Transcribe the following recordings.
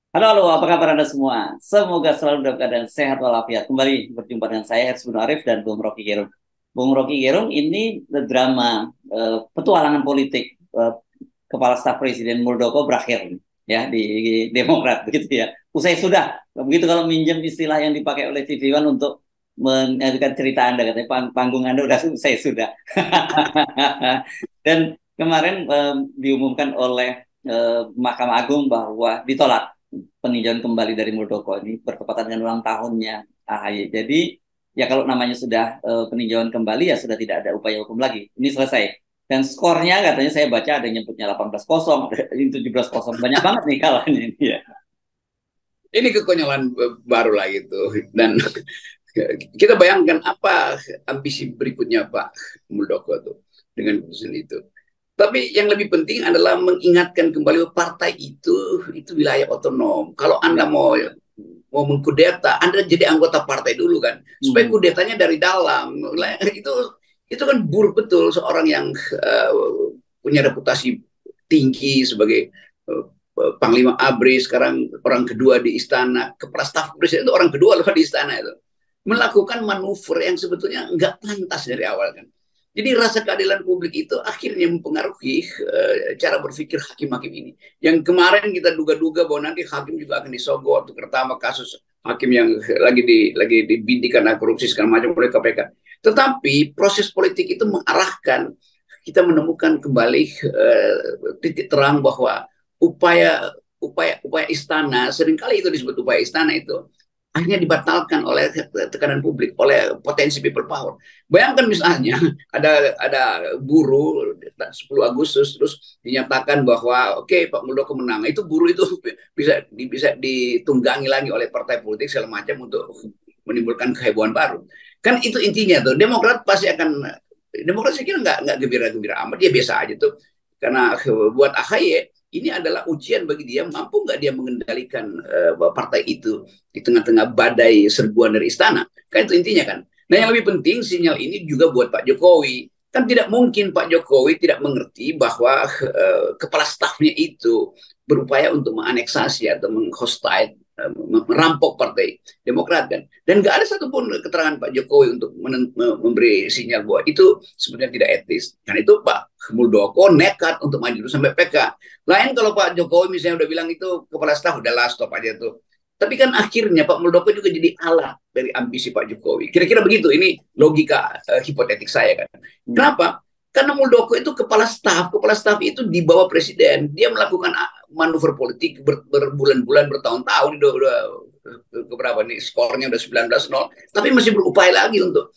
Halo, halo, apa kabar Anda semua? Semoga selalu dalam keadaan sehat walafiat. Kembali berjumpa dengan saya, Hersbun Arif dan Bung Rocky Gerung. Bung Rocky Gerung ini drama petualangan politik Kepala Staf Presiden Muldoko berakhir ya di Demokrat begitu ya. Usai sudah, begitu kalau minjem istilah yang dipakai oleh TV One untuk mengajukan cerita Anda, katanya panggung Anda udah usai sudah. Dan kemarin diumumkan oleh Mahkamah Agung bahwa ditolak peninjauan kembali dari Muldoko ini bertepatan dengan ulang tahunnya AHY. Jadi ya kalau namanya sudah peninjauan kembali ya sudah tidak ada upaya hukum lagi. Ini selesai. Dan skornya katanya saya baca ada yang nyebutnya 18-0, ada yang 17-0. Banyak banget nih kalahnya ini ya. Ini kekonyolan baru lah gitu. Dan kita bayangkan apa ambisi berikutnya Pak Muldoko tuh dengan keputusan itu. Tapi yang lebih penting adalah mengingatkan kembali bahwa partai itu wilayah otonom. Kalau Anda Ya. mau mengkudeta, Anda jadi anggota partai dulu kan, supaya Hmm. kudetanya dari dalam. Itu kan buruk betul seorang yang uh, punya reputasi tinggi sebagai uh, Panglima ABRI, sekarang orang kedua di istana, kepala staf presiden itu orang kedua loh di istana itu, melakukan manuver yang sebetulnya nggak pantas dari awal kan. Jadi rasa keadilan publik itu akhirnya mempengaruhi cara berpikir hakim-hakim ini. Yang kemarin kita duga-duga bahwa nanti hakim juga akan disogok, terutama kasus hakim yang lagi dibidik karena korupsi segala macam oleh KPK. Tetapi proses politik itu mengarahkan kita menemukan kembali titik terang bahwa upaya upaya istana, seringkali itu disebut upaya istana itu akhirnya dibatalkan oleh tekanan publik, oleh potensi people power. Bayangkan misalnya ada buruh 10 Agustus terus dinyatakan bahwa oke, Pak Muldoko menang. Itu buruh itu bisa ditunggangi lagi oleh partai politik segala macam untuk menimbulkan kehebohan baru. Kan itu intinya tuh. Demokrat saya kira nggak gembira-gembira amat, dia biasa aja tuh. Karena buat AHY ini adalah ujian bagi dia, mampu nggak dia mengendalikan partai itu di tengah-tengah badai serbuan dari istana. Kan itu intinya kan. Nah yang lebih penting sinyal ini juga buat Pak Jokowi. Kan tidak mungkin Pak Jokowi tidak mengerti bahwa kepala stafnya itu berupaya untuk menganeksasi atau menghostile, merampok partai Demokrat kan. Dan nggak ada satupun keterangan Pak Jokowi untuk memberi sinyal bahwa itu sebenarnya tidak etis. Dan itu Pak Muldoko nekat untuk maju sampai PK. Lain kalau Pak Jokowi misalnya udah bilang itu kepala staf, udahlah stop aja tuh. Tapi kan akhirnya Pak Muldoko juga jadi alat dari ambisi Pak Jokowi. Kira-kira begitu, ini logika hipotetik saya kan. Hmm. Kenapa? Karena Muldoko itu kepala staf itu di bawah presiden. Dia melakukan manuver politik berbulan-bulan, bertahun-tahun, udah keberapa nih skornya udah 19-0, tapi masih berupaya lagi untuk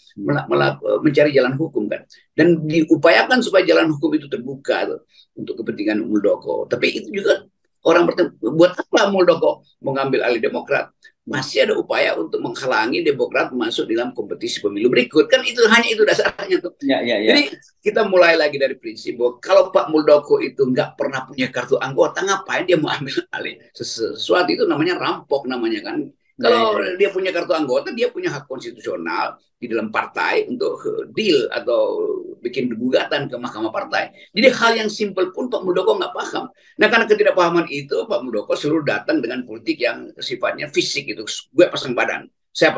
mencari jalan hukum kan. Dan diupayakan supaya jalan hukum itu terbuka tuh, untuk kepentingan Muldoko. Tapi itu juga orang bertanya, buat apa Muldoko mengambil alih Demokrat? Masih ada upaya untuk menghalangi Demokrat masuk dalam kompetisi pemilu berikut. Kan itu hanya itu dasarnya tuh. Ya, ya, ya. Jadi kita mulai lagi dari prinsip bahwa kalau Pak Muldoko itu nggak pernah punya kartu anggota, ngapain dia mau ambil alih sesuatu? Itu namanya rampok namanya kan. Ya, ya, Kalau ya. dia punya kartu anggota, dia punya hak konstitusional di dalam partai untuk deal atau bikin gugatan ke mahkamah partai. Jadi hal yang simpel pun Pak Muldoko nggak paham. Nah karena ketidakpahaman itu Pak Muldoko selalu datang dengan politik yang sifatnya fisik itu. Gue pasang badan, saya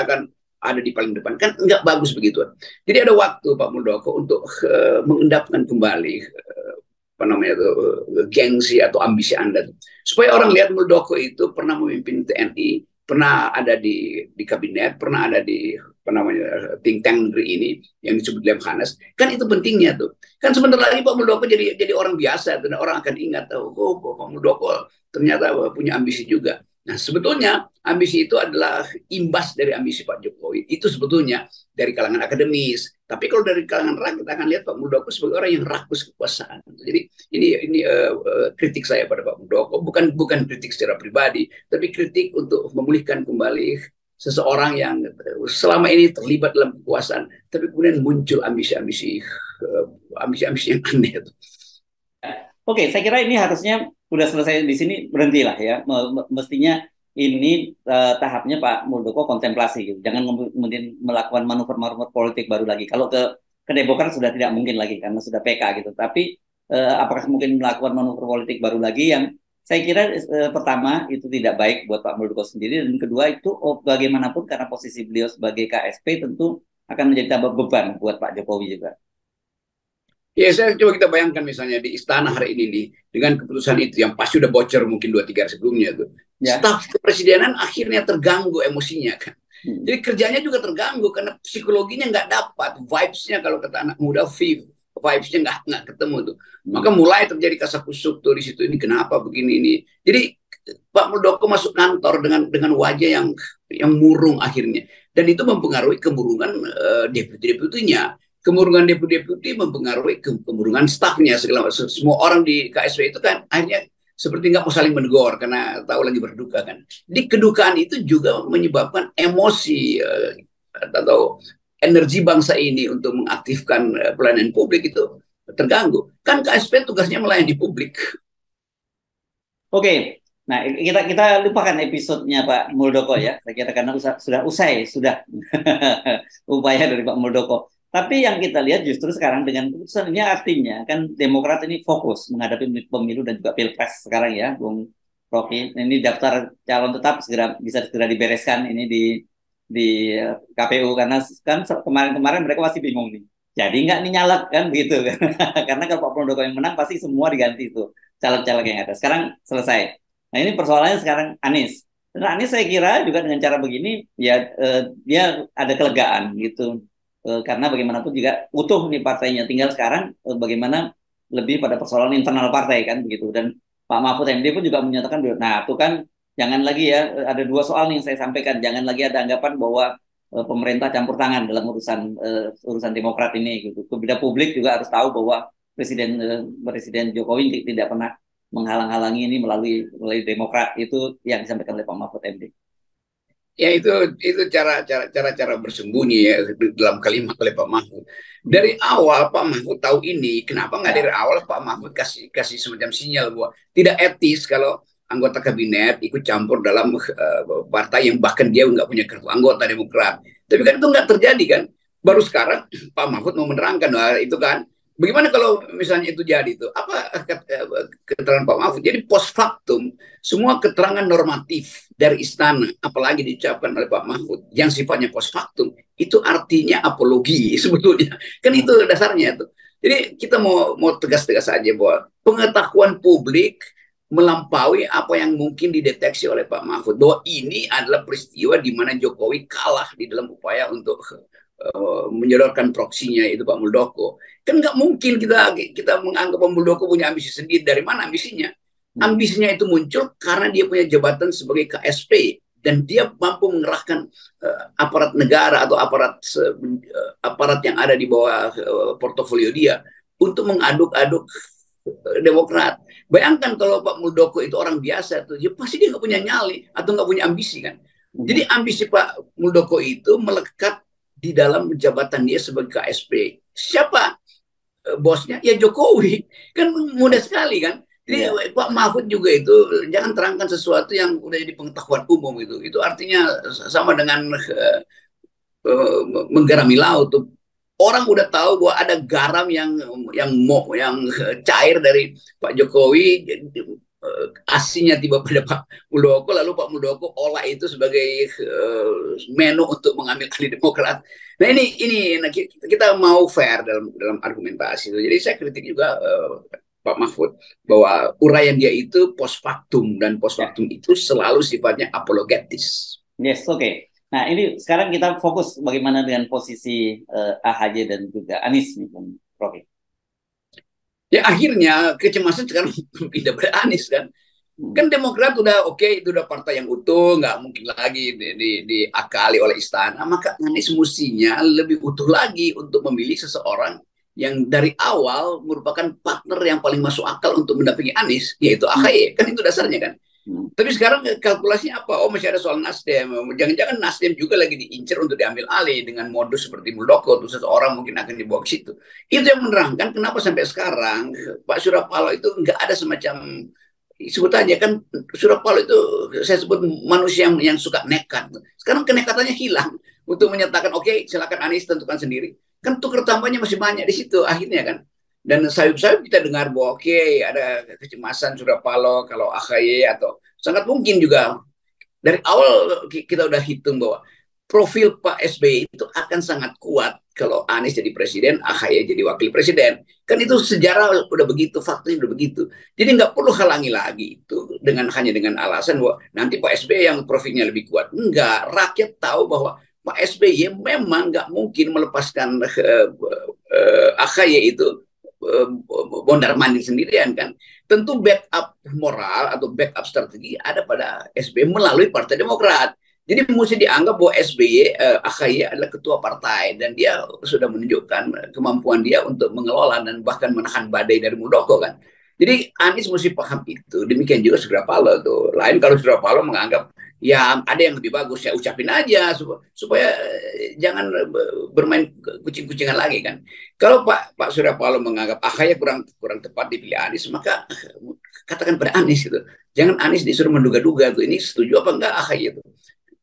akan ada di paling depan. Kan nggak bagus begitu. Jadi ada waktu Pak Muldoko untuk mengendapkan kembali apa namanya itu gengsi atau ambisi Anda tuh. Supaya orang lihat Muldoko itu pernah memimpin TNI, pernah ada di kabinet, pernah ada di apa namanya think tank negeri ini yang disebut Lemhanas. Kan itu pentingnya tuh. Kan sebentar lagi Pak Muldoko jadi orang biasa dan orang akan ingat oh Pak Muldoko ternyata punya ambisi juga. Nah, sebetulnya ambisi itu adalah imbas dari ambisi Pak Jokowi. Itu sebetulnya dari kalangan akademis. Tapi kalau dari kalangan rakyat kita akan lihat Pak Muldoko sebagai orang yang rakus kekuasaan. Jadi ini kritik saya pada Pak Muldoko, bukan kritik secara pribadi, tapi kritik untuk memulihkan kembali seseorang yang selama ini terlibat dalam kekuasaan, tapi kemudian muncul ambisi-ambisi yang aneh itu. Oke, saya kira ini harusnya udah selesai di sini berhentilah ya. Mestinya ini tahapnya Pak Muldoko kontemplasi gitu. Jangan kemudian melakukan manuver-manuver politik baru lagi. Kalau ke Demokrat sudah tidak mungkin lagi karena sudah PK gitu. Tapi apakah mungkin melakukan manuver politik baru lagi yang saya kira pertama itu tidak baik buat Pak Muldoko sendiri, dan kedua itu bagaimanapun karena posisi beliau sebagai KSP tentu akan menjadi tambah beban buat Pak Jokowi juga. Ya, saya coba kita bayangkan misalnya di istana hari ini nih, dengan keputusan itu yang pasti udah bocor mungkin 2-3 hari sebelumnya tuh. Ya. Staf kepresidenan akhirnya terganggu emosinya kan. Hmm. Jadi kerjanya juga terganggu karena psikologinya nggak dapat, vibes-nya kalau kata anak muda, vibes-nya nggak ketemu tuh. Maka mulai terjadi kasakusuk tuh di situ, ini kenapa begini ini. Jadi Pak Muldoko masuk kantor dengan wajah yang murung akhirnya, dan itu mempengaruhi kemurungan deputi-deputinya. Kemurungan deputi-deputi mempengaruhi kemurungan stafnya, segala semua orang di KSP itu kan akhirnya seperti nggak mau saling menegur karena tahu lagi berduka kan. Di kedukaan itu juga menyebabkan emosi atau energi bangsa ini untuk mengaktifkan pelayanan publik itu terganggu. Kan KSP tugasnya melayani publik. Oke, nah kita lupakan episodenya Pak Muldoko ya. Saya kira karena sudah usai sudah upaya dari Pak Muldoko. Tapi yang kita lihat justru sekarang dengan keputusan ini artinya kan Demokrat ini fokus menghadapi pemilu dan juga pilpres sekarang ya, Bung Rocky. Ini daftar calon tetap bisa segera dibereskan ini di KPU, karena kan kemarin-kemarin mereka masih bingung nih. Jadi nggak nih nyalek kan gitu kan? Karena kalau Pak Muldoko yang menang pasti semua diganti itu caleg-caleg yang ada. Sekarang selesai. Nah ini persoalannya sekarang Anies. Dan Anies saya kira juga dengan cara begini ya dia ada kelegaan gitu. Karena bagaimanapun juga utuh nih partainya. Tinggal sekarang bagaimana lebih pada persoalan internal partai kan begitu. Dan Pak Mahfud MD pun juga menyatakan, nah itu kan jangan lagi ya, ada dua soal nih yang saya sampaikan. Jangan lagi ada anggapan bahwa pemerintah campur tangan dalam urusan Demokrat ini gitu. Kemudian publik juga harus tahu bahwa Presiden Jokowi tidak pernah menghalang-halangi ini melalui Demokrat. Itu yang disampaikan oleh Pak Mahfud MD. Ya, itu cara bersembunyi ya dalam kalimat oleh Pak Mahfud. Dari awal Pak Mahfud tahu ini, kenapa nggak dari awal Pak Mahfud kasih semacam sinyal bahwa tidak etis kalau anggota kabinet ikut campur dalam partai yang bahkan dia nggak punya kartu anggota Demokrat. Tapi kan itu nggak terjadi kan. Baru sekarang Pak Mahfud mau menerangkan, wah, itu kan. Bagaimana kalau misalnya itu jadi itu? Apa keterangan Pak Mahfud? Jadi post factum, semua keterangan normatif dari istana, apalagi diucapkan oleh Pak Mahfud, yang sifatnya post factum, itu artinya apologi sebetulnya. Kan itu dasarnya itu. Jadi kita mau tegas-tegas saja bahwa pengetahuan publik melampaui apa yang mungkin dideteksi oleh Pak Mahfud, bahwa ini adalah peristiwa di mana Jokowi kalah di dalam upaya untuk menyodorkan proksinya itu Pak Muldoko. Kan nggak mungkin kita menganggap Pak Muldoko punya ambisi sendiri. Dari mana ambisinya? Ambisinya itu muncul karena dia punya jabatan sebagai KSP dan dia mampu mengerahkan aparat negara atau aparat yang ada di bawah portofolio dia untuk mengaduk-aduk Demokrat. Bayangkan kalau Pak Muldoko itu orang biasa tuh, ya pasti dia nggak punya nyali atau nggak punya ambisi kan. Jadi ambisi Pak Muldoko itu melekat di dalam jabatan dia sebagai KSP. Siapa bosnya? Ya Jokowi. Kan mudah sekali kan. Jadi Pak Mahfud juga itu jangan terangkan sesuatu yang udah jadi pengetahuan umum itu. Itu artinya sama dengan menggarami laut tuh. Orang udah tahu bahwa ada garam yang cair dari Pak Jokowi, asinya tiba pada Pak Muldoko, lalu Pak Muldoko olah itu sebagai menu untuk mengambil alih Demokrat. Nah ini kita mau fair dalam argumentasi. Jadi saya kritik juga Pak Mahfud bahwa uraian dia itu post factum, dan post factum itu selalu sifatnya apologetis. Yes, oke. Nah ini sekarang kita fokus bagaimana dengan posisi AHY dan juga Anies nih, Bung Rocky. Ya akhirnya kecemasan sekarang pindah pada Anies kan. Kan Demokrat udah oke, itu udah partai yang utuh, nggak mungkin lagi diakali oleh istana. Maka Anies mestinya lebih utuh lagi untuk memilih seseorang yang dari awal merupakan partner yang paling masuk akal untuk mendampingi Anies, yaitu AHY. Kan itu dasarnya kan. Tapi sekarang kalkulasinya apa? Oh, masih ada soal Nasdem. Jangan-jangan Nasdem juga lagi diincar untuk diambil alih dengan modus seperti Muldoko. Tuh seseorang mungkin akan dibawa ke situ. Itu yang menerangkan kenapa sampai sekarang Pak Surya Paloh itu nggak ada semacam, sebut aja kan, Surya Paloh itu saya sebut manusia yang suka nekat. Sekarang kenekatannya hilang untuk menyatakan oke, silakan Anies tentukan sendiri. Kan tukar tambahnya masih banyak di situ akhirnya kan. Dan sayup-sayup kita dengar bahwa oke, ada kecemasan Surya Paloh kalau AHY, atau sangat mungkin juga dari awal kita udah hitung bahwa profil Pak SBY itu akan sangat kuat kalau Anies jadi presiden, AHY jadi wakil presiden. Kan itu sejarah udah begitu, faktanya udah begitu. Jadi nggak perlu halangi lagi itu hanya dengan alasan bahwa nanti Pak SBY yang profilnya lebih kuat. Enggak, rakyat tahu bahwa Pak SBY memang nggak mungkin melepaskan AHY itu bondar mandir sendirian kan. Tentu backup moral atau backup strategi ada pada SBY melalui Partai Demokrat. Jadi mesti dianggap bahwa SBY, AHY adalah ketua partai dan dia sudah menunjukkan kemampuan dia untuk mengelola dan bahkan menahan badai dari Muldoko kan. Jadi Anies mesti paham itu. Demikian juga Surya Paloh tuh. Lain kalau Surya Paloh menganggap ya ada yang lebih bagus, ya ucapin aja supaya jangan bermain kucing-kucingan lagi kan. Kalau Pak Surya Paloh menganggap AHY kurang tepat dipilih Anies, maka katakan pada Anies gitu. Jangan Anies disuruh menduga-duga tuh ini setuju apa enggak AHY itu.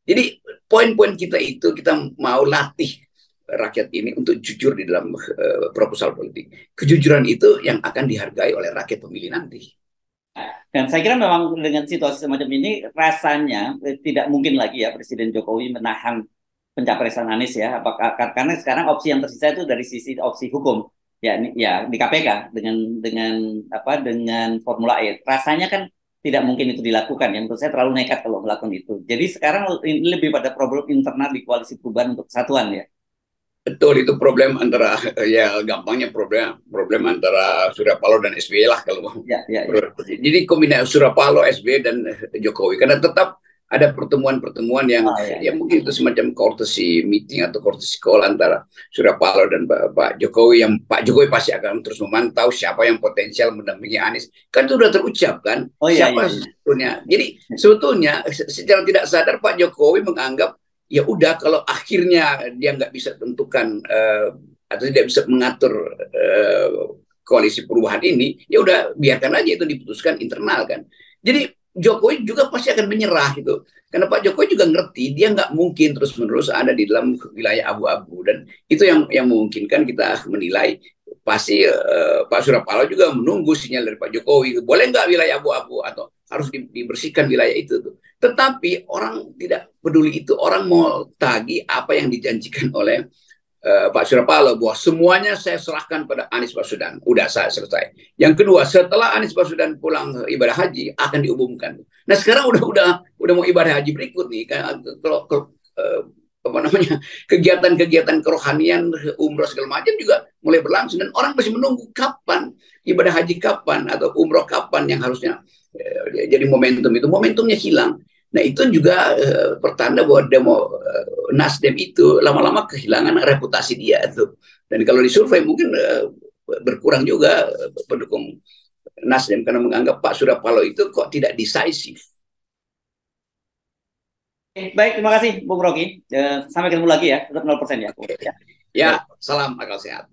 Jadi poin-poin kita itu kita mau latih rakyat ini untuk jujur di dalam proposal politik. Kejujuran itu yang akan dihargai oleh rakyat pemilih nanti. Dan saya kira memang dengan situasi semacam ini rasanya tidak mungkin lagi ya Presiden Jokowi menahan pencapresan Anies ya. Apakah karena sekarang opsi yang tersisa itu dari sisi opsi hukum ya ya di KPK dengan Formula E. Rasanya kan tidak mungkin itu dilakukan ya. Menurut saya terlalu nekat kalau melakukan itu. Jadi sekarang ini lebih pada problem internal di koalisi perubahan untuk kesatuan ya. Betul, itu problem antara ya gampangnya problem antara Surya Paloh dan SBY lah kalau mau. Ya, ya, ya. Jadi kombinasi Surya Paloh, SBY dan Jokowi karena tetap ada pertemuan-pertemuan yang Oh, ya, ya ya. mungkin itu semacam courtesy meeting atau courtesy call antara Surya Paloh dan Pak Jokowi, yang Pak Jokowi pasti akan terus memantau siapa yang potensial mendampingi Anies. Kan itu sudah terucap kan Oh, ya, ya, siapa ya. sebetulnya. Jadi sebetulnya secara tidak sadar Pak Jokowi menganggap ya udah kalau akhirnya dia nggak bisa tentukan atau tidak bisa mengatur koalisi perubahan ini, ya udah biarkan aja itu diputuskan internal kan. Jadi Jokowi juga pasti akan menyerah gitu. Karena Pak Jokowi juga ngerti dia nggak mungkin terus-menerus ada di dalam wilayah abu-abu, dan itu yang memungkinkan kita menilai pasti Pak Surya Paloh juga menunggu sinyal dari Pak Jokowi. Boleh nggak wilayah abu-abu atau harus dibersihkan wilayah itu tuh. Tetapi orang tidak peduli itu. Orang mau tagih apa yang dijanjikan oleh Pak Surya Paloh bahwa semuanya saya serahkan pada Anies Baswedan. Udah saya selesai. Yang kedua, setelah Anies Baswedan pulang ibadah haji akan diumumkan. Nah sekarang udah mau ibadah haji berikut nih. Kalau apa namanya kegiatan-kegiatan kerohanian, umroh segala macam juga mulai berlangsung dan orang masih menunggu kapan ibadah haji, kapan atau umroh kapan yang harusnya jadi momentum itu. Momentumnya hilang. Nah itu juga pertanda bahwa Nasdem itu lama-lama kehilangan reputasi dia tuh. Dan kalau disurvei mungkin berkurang juga pendukung Nasdem karena menganggap Pak Surya Paloh itu kok tidak decisive. Baik, terima kasih Bung Rocky. Sampai ketemu lagi ya, tetap 0% ya. Ya, salam akal sehat.